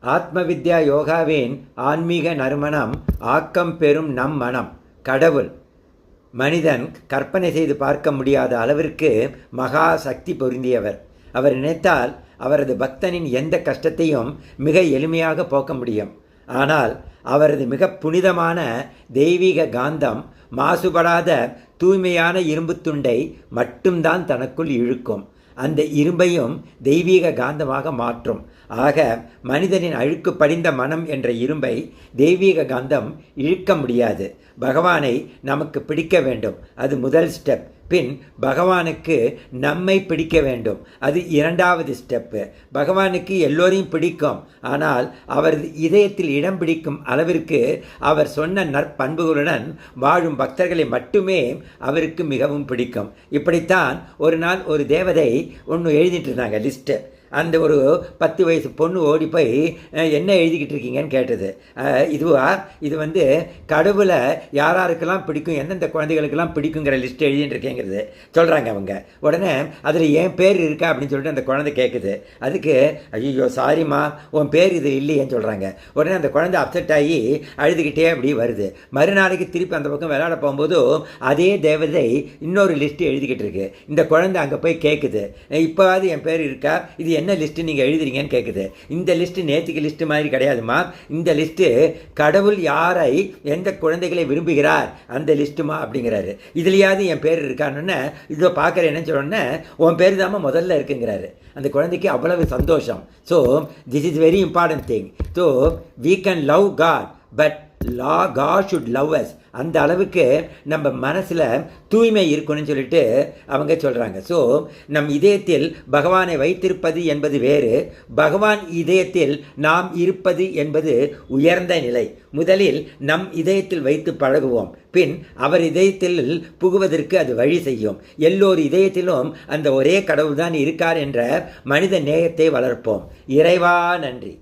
ஆத்ம வித்யா யோகாவின் ஆன்மீக நறுமணம் ஆக்கம் பெறும் நம் மனம். கடவுள் மனிதன் கற்பனை செய்து பார்க்க முடியாத அளவிற்கு மகா சக்தி பொருந்தியவர். அவர் நினைத்தால் அவரது பக்தனின் எந்த கஷ்டத்தையும் மிக எளிமையாக போக்க முடியும். ஆனால் அவரது மிக புனிதமான தெய்வீக காந்தம் மாசுபடாத தூய்மையான இரும்பு துண்டை மட்டும்தான் தனக்குள் இழுக்கும். அந்த இரும்பையும் தெய்வீக காந்தமாக மாற்றும். ஆக மனிதனின் அழுக்கு படிந்த மனம் என்ற இரும்பை தெய்வீக காந்தம் இழுக்க முடியாது. பகவானை நமக்கு பிடிக்க வேண்டும், அது முதல் ஸ்டெப். பின் பகவானுக்கு நம்மை பிடிக்க வேண்டும், அது இரண்டாவது ஸ்டெப்பு. பகவானுக்கு எல்லோரையும் பிடிக்கும், ஆனால் அவரது இதயத்தில் இடம் பிடிக்கும் அளவிற்கு அவர் சொன்ன நற்பண்புகளுடன் வாழும் பக்தர்களை மட்டுமே அவருக்கு மிகவும் பிடிக்கும். இப்படித்தான் ஒரு நாள் ஒரு தேவதை ஒன்று எழுதிட்டு இருந்தாங்க லிஸ்ட்டு. அந்த ஒரு 10 வயசு பொண்ணு ஓடி போய் என்ன எழுதிக்கிட்டு இருக்கீங்கன்னு கேட்டது. இது கடவுளை யாராருக்கெல்லாம் பிடிக்கும், எந்தெந்த குழந்தைகளுக்கெல்லாம் பிடிக்குங்கிற லிஸ்ட் எழுதிட்டு இருக்கேங்கிறது சொல்கிறாங்க அவங்க. உடனே அதில் என் பேர் இருக்கா அப்படின்னு சொல்லிட்டு அந்த குழந்தை கேட்குது. அதுக்கு ஐயோ சாரிம்மா உன் பேர் இது இல்லையேன்னு சொல்கிறாங்க. உடனே அந்த குழந்தை அப்செட் ஆகி அழுதுகிட்டே அப்படி வருது. மறுநாளைக்கு திருப்பி அந்த பக்கம் விளையாட போகும்போது அதே தேவதை இன்னொரு லிஸ்ட்டு எழுதிக்கிட்டு இருக்கு. இந்த குழந்தை அங்கே போய் கேட்குது, இப்போவாது என் பேர் இருக்கா, இது என்ன லிஸ்ட்டு நீங்கள் எழுதுறீங்கன்னு கேட்குது. இந்த லிஸ்ட்டு நேற்றுக்கு லிஸ்ட்டு மாதிரி கிடையாதுமா, இந்த லிஸ்ட்டு கடவுள் யாரை எந்த குழந்தைகளை விரும்புகிறார் அந்த லிஸ்ட்டுமா அப்படிங்கிறாரு. இதுலையாவது என் பேர் இருக்கான்னு இதோ பார்க்குறேன்னு சொன்னோன்னே உன் பேர் தாம்மா முதல்ல இருக்குங்கிறாரு. அந்த குழந்தைக்கு அவ்வளவு சந்தோஷம். So this is very important thing. So we can love God, but God should love us. அந்த அளவுக்கு நம்ம மனசில் தூய்மை இருக்கணும்னு சொல்லிட்டு அவங்க சொல்கிறாங்க. ஸோ நம் இதயத்தில் பகவானை வைத்திருப்பது என்பது வேறு, பகவான் இதயத்தில் நாம் இருப்பது என்பது உயர்ந்த நிலை. முதலில் நம் இதயத்தில் வைத்து பழகுவோம், பின் அவர் இதயத்தில் புகுவதற்கு அது வழி செய்யும். எல்லோர் இதயத்திலும் அந்த ஒரே கடவுள் தான் இருக்கார் என்ற மனித நேயத்தை வளர்ப்போம். இறைவா நன்றி.